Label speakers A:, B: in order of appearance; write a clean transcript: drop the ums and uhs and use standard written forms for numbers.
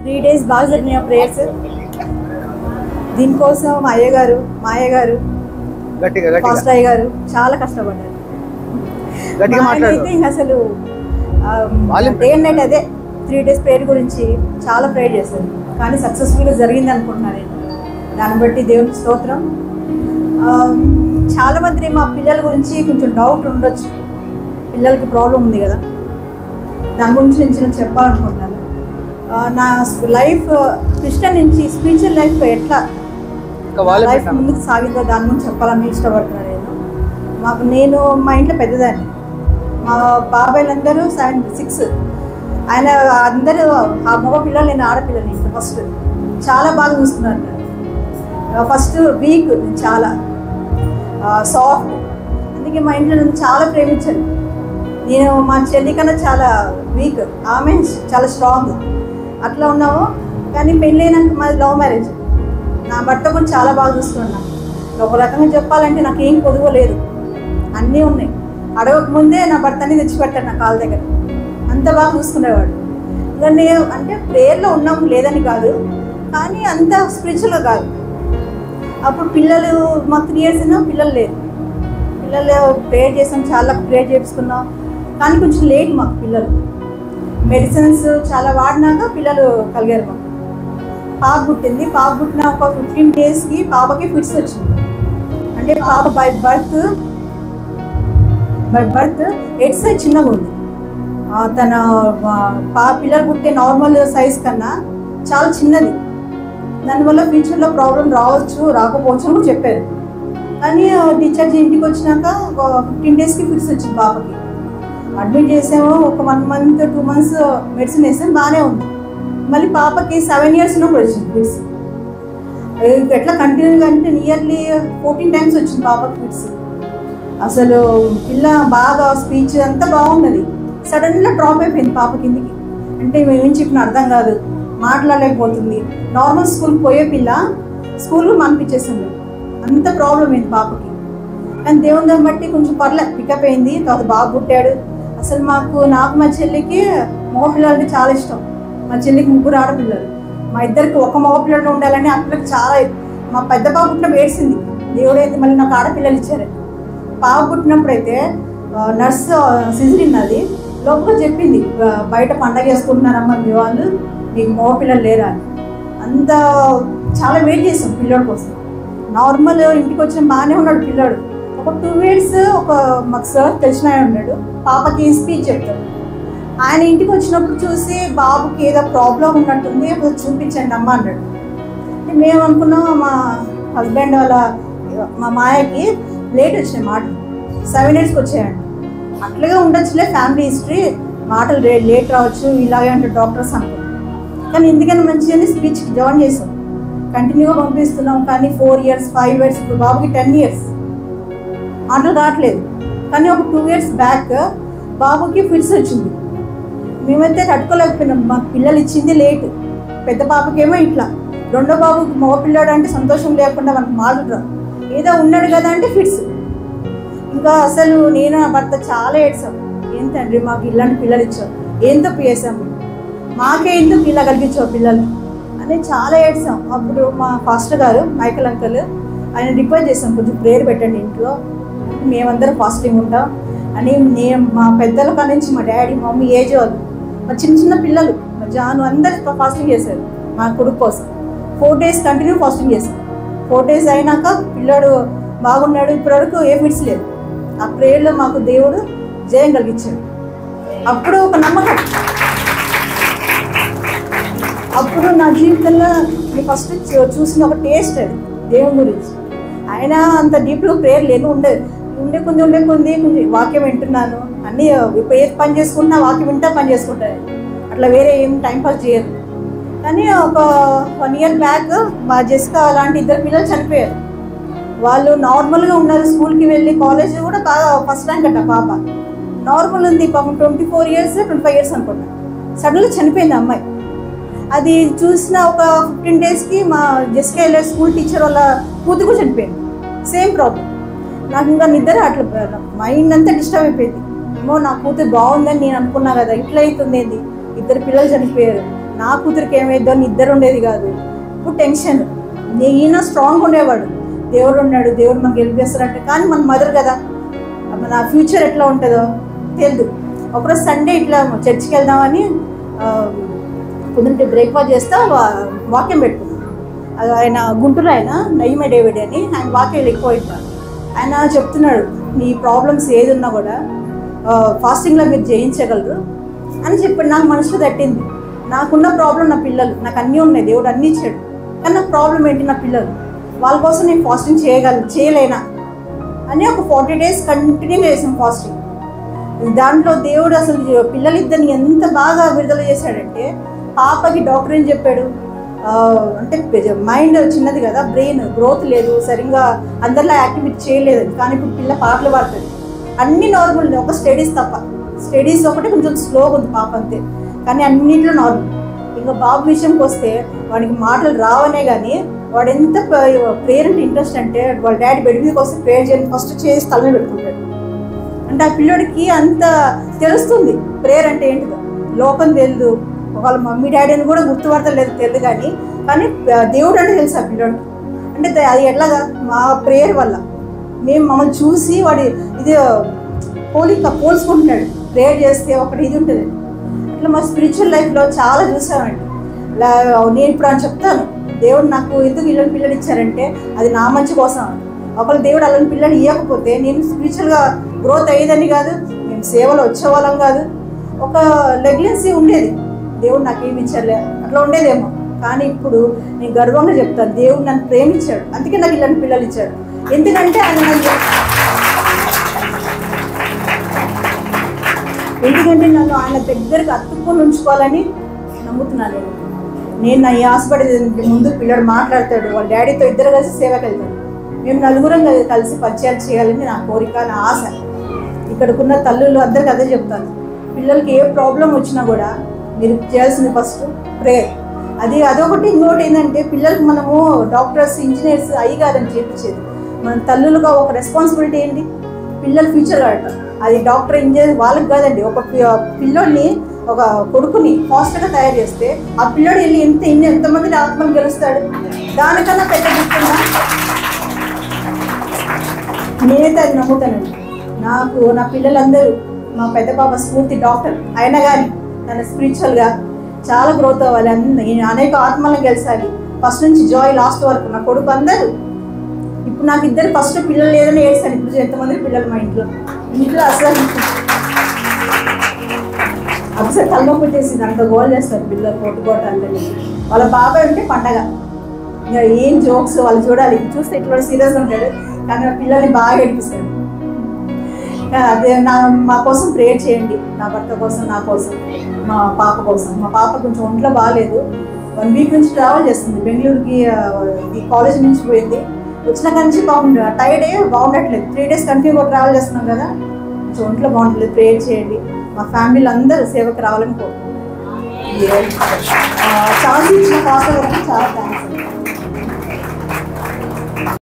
A: 3 days బాగా జరిగిన prayers. దీనికోసం మా అయ్యగారు ఫాస్ట్ అయ్య గారు చాలా కష్టపడ్డారు. అయితే ఇంకా అసలు డే అండ్ నైట్ అదే 3 days ప్రేయర్ గురించి చాలా ప్రేయర్ చేశారు. కానీ సక్సెస్ఫుల్గా జరిగింది అనుకుంటున్నాను నేను. దాన్ని బట్టి దేవునికి స్తోత్రం. చాలామంది మా పిల్లల గురించి కొంచెం డౌట్ ఉండొచ్చు. పిల్లలకి ప్రాబ్లం ఉంది కదా, దాని గురించి నేను చెప్పాలనుకుంటున్నాను. నా లైఫ్ క్రిస్టియన్ నుంచి స్పిరిచువల్ లైఫ్ ఎట్లా లైఫ్ ముందుకు సాగిందో దాని గురించి చెప్పాలని ఇష్టపడుతున్నాను నేను. మా ఇంట్లో పెద్దదాన్ని, మా బాబాయ్లందరూ 6. ఆయన అందరూ ఆ మగ పిల్లలు, నేను ఆడపిల్లని. ఫస్ట్ చాలా బాగా చూసుకున్నాను. ఫస్ట్ వీక్ చాలా సాఫ్ట్, అందుకే మా ఇంట్లో నన్ను చాలా ప్రేమించాను. నేను మా చెల్లి కన్నా చాలా వీక్, ఆమె చాలా స్ట్రాంగ్. అట్లా ఉన్నాము. కానీ పెళ్ళైనాక మాది లవ్ మ్యారేజ్. నా భర్త కూడా చాలా బాగా చూసుకున్నాను. ఒక రకంగా చెప్పాలంటే నాకేం కొదువలేదు, అన్నీ ఉన్నాయి. అడగకముందే నా భర్తని తెచ్చిపెట్టాను నా కాళ్ళ దగ్గర. అంత బాగా చూసుకునేవాడు. ఇంకా నేను అంటే ప్రేయర్లో ఉన్నాము లేదని కాదు, కానీ అంత స్పిరిచువల్గా కాదు. అప్పుడు పిల్లలు మాకు 3 years అయినా పిల్లలు లేరు. పిల్లలు ప్రేయర్ చేసాం, చాలా ప్రేయర్ చేసుకున్నాం. కానీ కొంచెం లేట్ మాకు పిల్లలు. మెడిసిన్స్ చాలా వాడినాక పిల్లలు కలిగారు మాకు. పాప పుట్టింది. పాప పుట్టిన ఒక 15 daysకి పాపకి ఫిట్స్ వచ్చింది. అంటే పాప బై బర్త్ హెడ్ సైజ్ చిన్నగా ఉంది. తన పిల్లలు పుట్టే నార్మల్ సైజ్ కన్నా చాలా చిన్నది. దానివల్ల ఫ్యూచర్లో ప్రాబ్లం రావచ్చు, రాకపోవచ్చు అని చెప్పారు. కానీ డిశ్చార్జ్ ఇంటికి వచ్చినాక 15 daysకి ఫిట్స్ వచ్చింది పాపకి. అడ్మిట్ చేసాము. ఒక 1 month 2 months మెడిసిన్ వేసాము, బాగానే ఉంది. మళ్ళీ పాపకి 7 years ఉన్నప్పుడు వచ్చింది ఫిట్స్. ఎట్లా కంటిన్యూగా అంటే నియర్లీ 14 times వచ్చింది పాపకి ఫిట్స్. అసలు పిల్ల బాగా స్పీచ్ అంతా బాగున్నది. సడన్గా డ్రాప్ అయిపోయింది పాప కిందికి. అంటే మేమేం చెప్పిన అర్థం కాదు, మాట్లాడలేకపోతుంది. నార్మల్ స్కూల్కి పోయే పిల్ల స్కూల్కి పంపించేసింది. అంత ప్రాబ్లం అయింది పాపకి. కానీ దేవుని దాన్ని బట్టి కొంచెం పర్లేదు, పికప్ అయింది. తర్వాత బాగా పుట్టాడు. అసలు నాకు మా చెల్లికి మగ పిల్లలు అంటే చాలా ఇష్టం. మా చెల్లికి 3 ఆడపిల్లలు. మా ఇద్దరికి ఒక మగ పిల్లలు ఉండాలని అట్లకి చాలా. మా పెద్ద పాప పుట్టినప్పుడు ఏడ్చింది, దేవుడైతే మళ్ళీ నాకు ఆడపిల్లలు ఇచ్చారు. పాప పుట్టినప్పుడైతే నర్సు సిజరీన్ అది లోపల చెప్పింది, బయట పండగ చేసుకుంటున్నారమ్మా మీ వాళ్ళు, మీకు మగ పిల్లలు లేరా అని. అంత చాలా వెయిట్ చేసాం పిల్లోడి కోసం. నార్మల్ ఇంటికి వచ్చిన బాగానే ఉన్నాడు పిల్లోడు. ఒక 2 years మాకు సార్ తెలిసిన ఆయన ఉన్నాడు, పాపకి స్పీచ్ చెప్తాడు. ఆయన ఇంటికి వచ్చినప్పుడు చూసి బాబుకి ఏదో ప్రాబ్లం ఉన్నట్టుంది, చూపించండి అమ్మ అన్నాడు. మేము అనుకున్నాం మా హస్బెండ్ వాళ్ళ మా మాయకి లేట్ వచ్చినాయి మాటలు, 7 yearsకి వచ్చాయండి. అట్లాగే ఉండొచ్చులే, ఫ్యామిలీ హిస్టరీ, మాటలు లేట్ రావచ్చు ఇలాగే అంటే డాక్టర్స్ అనుకున్నాం. కానీ ఎందుకని మంచిగానే స్పీచ్కి జాయిన్ చేసాం, కంటిన్యూగా పంపిస్తున్నాం. కానీ 4 years 5 years, ఇప్పుడు బాబుకి 10 years మాటలు రావట్లేదు. కానీ ఒక 2 years బ్యాక్ బాబుకి ఫిట్స్ వచ్చింది. మేమైతే తట్టుకోలేకపోయినాం. మాకు పిల్లలు ఇచ్చింది లేట్. పెద్ద పాపకేమో ఇట్లా, రెండో బాబుకి మగ పిల్లాడు అంటే సంతోషం లేకుండా మనకు మాటలు రావు. ఏదో ఉన్నాడు కదా అంటే ఫిట్స్. ఇంకా అసలు నేను నా భర్త చాలా ఏడ్చాం. ఏం తండ్రి మాకు ఇలాంటి పిల్లలు ఇచ్చావు, ఏం తప్పు చేసాము, మాకే ఎందుకు ఇలా కలిగించావు పిల్లలు అని చాలా ఏడ్చాం. అప్పుడు మా పాస్టర్ గారు మైకల్ అంకల్ ఆయన రిక్వెస్ట్ చేసాం, కొంచెం ప్రేయర్ పెట్టండి ఇంట్లో, మేమందరం ఫాస్టింగ్ ఉంటాం అని. మా పెద్దల కాడి నుంచి మా డాడీ మమ్మీ ఏజ్ వాళ్ళు, మా చిన్న పిల్లలు, మా జాను అందరు ఫాస్టింగ్ చేశారు మా కొడుకు కోసం. 4 days కంటిన్యూ ఫాస్టింగ్ చేశాం. 4 days అయినాక పిల్లాడు బాగున్నాడు. ఇప్పటివరకు ఏ ఫిట్స్ లేదు. ఆ ప్రేయర్లో మాకు దేవుడు జయం కలిగించాడు. అప్పుడు ఒక నమ్మకం. అప్పుడు నా జీవితంలో నేను ఫస్ట్ చూసిన ఒక టేస్ట్ అది దేవుని గురించి. ఆయన అంత డీప్గా ప్రేయర్ లేని ఉండే కొంచెం వాక్యం వింటున్నాను అన్నీ. ఇప్పుడు ఏది పని చేసుకుంటున్నా వాక్యం వింటా పని చేసుకుంటాను, అట్లా వేరే ఏం టైంపాస్ చేయరు. కానీ ఒక 1 year బ్యాక్ మా జెసికా అలాంటి 2 పిల్లలు చనిపోయారు. వాళ్ళు నార్మల్గా ఉన్నారు, స్కూల్కి వెళ్ళి కాలేజ్ కూడా బాగా ఫస్ట్ ర్యాంక్ అంట. పాప నార్మల్ ఉంది, పాపం 24 years 25 years అనుకుంటా. సడన్గా చనిపోయింది అమ్మాయి. అది చూసిన ఒక 15 daysకి మా జెసికా వెళ్ళే స్కూల్ టీచర్ వాళ్ళ కూతురు కూడా చనిపోయింది. Same problem. నాకు ఇంకా నిద్ర అట్లా మైండ్ అంతా డిస్టర్బ్ అయిపోయింది. ఏమో నా కూతురు బాగుందని నేను అనుకున్నా కదా, ఇట్లా అవుతుంది ఏంది, 2 పిల్లలు చనిపోయారు, నా కూతురికి ఏమైద్దో అని ఇద్దరు ఉండేది కాదు. ఇప్పుడు టెన్షన్. ఈయన స్ట్రాంగ్ ఉండేవాడు, దేవుడు ఉన్నాడు, దేవుడు మనకు గెలిపేస్తారంటే. కానీ మన మదర్ కదా, మన ఫ్యూచర్ ఎట్లా ఉంటుందో తెలియదు. ఒకరోజు సండే ఇట్లా చర్చికి వెళ్దామని పొద్దుంటే బ్రేక్ఫాస్ట్ చేస్తా వాక్యం పెట్టుకున్నాను. ఆయన గుంటూరు, ఆయన నయీమే డేవిడ్ అని, ఆయన వాక్యాలు ఎక్కువ ఉంటారు. ఆయన చెప్తున్నాడు, మీ ప్రాబ్లమ్స్ ఏది ఉన్నా కూడా ఫాస్టింగ్లో మీరు జయించగలరు అని చెప్పాడు. నాకు మనసులో తట్టింది. నాకున్న ప్రాబ్లం నా పిల్లలు, నాకు అన్నీ ఉన్నాయి, దేవుడు అన్నీ ఇచ్చాడు. కానీ నాకు ప్రాబ్లం ఏంటి, నా పిల్లలు. వాళ్ళ కోసం నేను ఫాస్టింగ్ చేయలేనా అని ఒక 40 days కంటిన్యూగా చేసాను ఫాస్టింగ్. దాంట్లో దేవుడు అసలు పిల్లలిద్దరిని ఎంత బాగా విడుదల చేశాడంటే, పాపకి డాక్టర్ ఏం చెప్పాడు అంటే, మైండ్ చిన్నది కదా, బ్రెయిన్ గ్రోత్ లేదు, సరిగ్గా అందరిలా యాక్టివిటీ చేయలేదు. కానీ ఇప్పుడు పిల్ల పాటలు పాడుతుంది, అన్ని నార్మల్, ఒక స్టడీస్ తప్ప. స్టడీస్ ఒకటి కొంచెం స్లోగా ఉంది పాప అంతే, కానీ అన్నింటిలో నార్మల్. ఇంకా బాబు విషయంకి వస్తే వాడికి మాటలు రావనే కానీ వాడు ఎంత ప్రేయర్ అంటే ఇంట్రెస్ట్ అంటే, వాళ్ళ డాడీ బెడ్ మీదకి వస్తే ప్రేయర్ చేయని ఫస్ట్ చేసి తల మీద పెట్టుకుంటాడు. అంటే ఆ పిల్లోడికి అంత తెలుస్తుంది ప్రేయర్ అంటే ఏంటిదో. లోకం తెలియదు, వాళ్ళ మమ్మీ డాడీ అని కూడా గుర్తుపడతలేదు, తెలియదు. కానీ దేవుడు అంటే తెలుసు ఆ పిల్లోడికి. అంటే అది ఎట్లాగా, మా ప్రేయర్ వల్ల మమ్మల్ని చూసి వాడి ఇది పోల్చుకుంటున్నాడు. ప్రేయర్ చేస్తే ఒకటి ఇది ఉంటుంది. అట్లా మా స్పిరిచువల్ లైఫ్లో చాలా చూసామండి. నేను ఇప్పుడు అని చెప్తాను, దేవుడు నాకు ఎందుకు ఇళ్ళని పిల్లలు ఇచ్చారంటే అది నా మంచి కోసం. ఒకళ్ళు దేవుడు అలాంటి పిల్లలు ఇవ్వకపోతే నేను స్పిరిచువల్గా గ్రోత్ అయ్యేదని కాదు, మేము సేవలో వచ్చేవాళ్ళం కాదు. ఒక లెగ్లెన్సీ ఉండేది, దేవుడు నాకు ఏమి ఇచ్చారులే అట్లా ఉండేదేమో. కానీ ఇప్పుడు నేను గర్వంగా చెప్తాను, దేవుడు నన్ను ప్రేమించాడు, అందుకే నాకు ఇలాంటి పిల్లలు ఇచ్చాడు. ఎందుకంటే నన్ను ఆయన దగ్గరకు అతుక్కొని ఉంచుకోవాలని నమ్ముతున్నాను. నేను నా ఆశపడే ముందు పిల్లడు మాట్లాడతాడు, వాళ్ళ డాడీతో ఇద్దరు కలిసి సేవకి వెళ్తాడు. మేము నలుగురం కలిసి పరిచయాలు చేయాలని నా కోరిక, నా ఆశ. ఇక్కడికున్న తల్లులు అందరికీ అదే చెప్తాను, పిల్లలకి ఏ ప్రాబ్లం వచ్చినా కూడా మీరు చేయాల్సింది ఫస్ట్ ప్రేయర్. అదొకటి. ఇంకోటి ఏంటంటే, పిల్లలకి మనము డాక్టర్స్, ఇంజనీర్స్ అయ్యి కాదని చేపించేది. మన తల్లులుగా ఒక రెస్పాన్సిబిలిటీ ఏంటి, పిల్లల ఫ్యూచర్ కావటం. అది డాక్టర్, ఇంజనీర్ వాళ్ళకి కాదండి. ఒక పిల్లోడిని, ఒక కొడుకుని ఫాస్ట్గా తయారు చేస్తే ఆ పిల్లోడు వెళ్ళి ఎంతమంది ఆత్మలు గెలుస్తాడు. దానికన్నా పెద్ద గుర్తుందా? నేనైతే అది నమ్ముతానండి. నా పిల్లలందరూ, మా పెద్ద పాప స్ఫూర్తి డాక్టర్ అయినా కానీ తన స్పిరిచువల్గా చాలా గ్రోత్ అవ్వాలి. అనేక ఆత్మలను గెలిచాలి. ఫస్ట్ నుంచి జాయ్ లాస్ట్ వరకు నా కొడుకు అందరూ. ఇప్పుడు నాకు ఇద్దరు ఫస్ట్ పిల్లలు లేదని ఏడ్చాను. ఇప్పుడు ఎంతమంది పిల్లలు మా ఇంట్లో అసలు తలనొప్పి చేసింది, అంత గోల్ చేస్తారు పిల్లలు, కొట్టుకోవటాలని. వాళ్ళ బాబాయ్ ఉంటే పండగ, ఇంకా ఏం జోక్స్ వాళ్ళు చూడాలి. చూస్తే ఇట్లా సీరియస్గా ఉంటాడు, కానీ ఆ పిల్లల్ని బాగా ఏడిపిస్తాడు. అదే మా కోసం ప్రేయర్ చేయండి, నా భర్త కోసం, నా కోసం, మా పాప కోసం. మా పాప కొంచెం ఒంట్లో బాగాలేదు, 1 week నుంచి ట్రావెల్ చేస్తుంది బెంగళూరుకి. ఈ కాలేజ్ నుంచి పోయింది, వచ్చినాక నుంచి టైర్డ్ బాగుండట్లేదు. 3 days కంటిన్యూగా ట్రావెల్ చేస్తున్నాం కదా, కొంచెం ఒంట్లో బాగుండట్లేదు. ప్రేయర్ చేయండి. మా ఫ్యామిలీలో అందరూ సేవకు రావాలని కోరుకుంటున్నాం. ఛాన్స్ ఇచ్చిన పాప చాలా థ్యాంక్స్.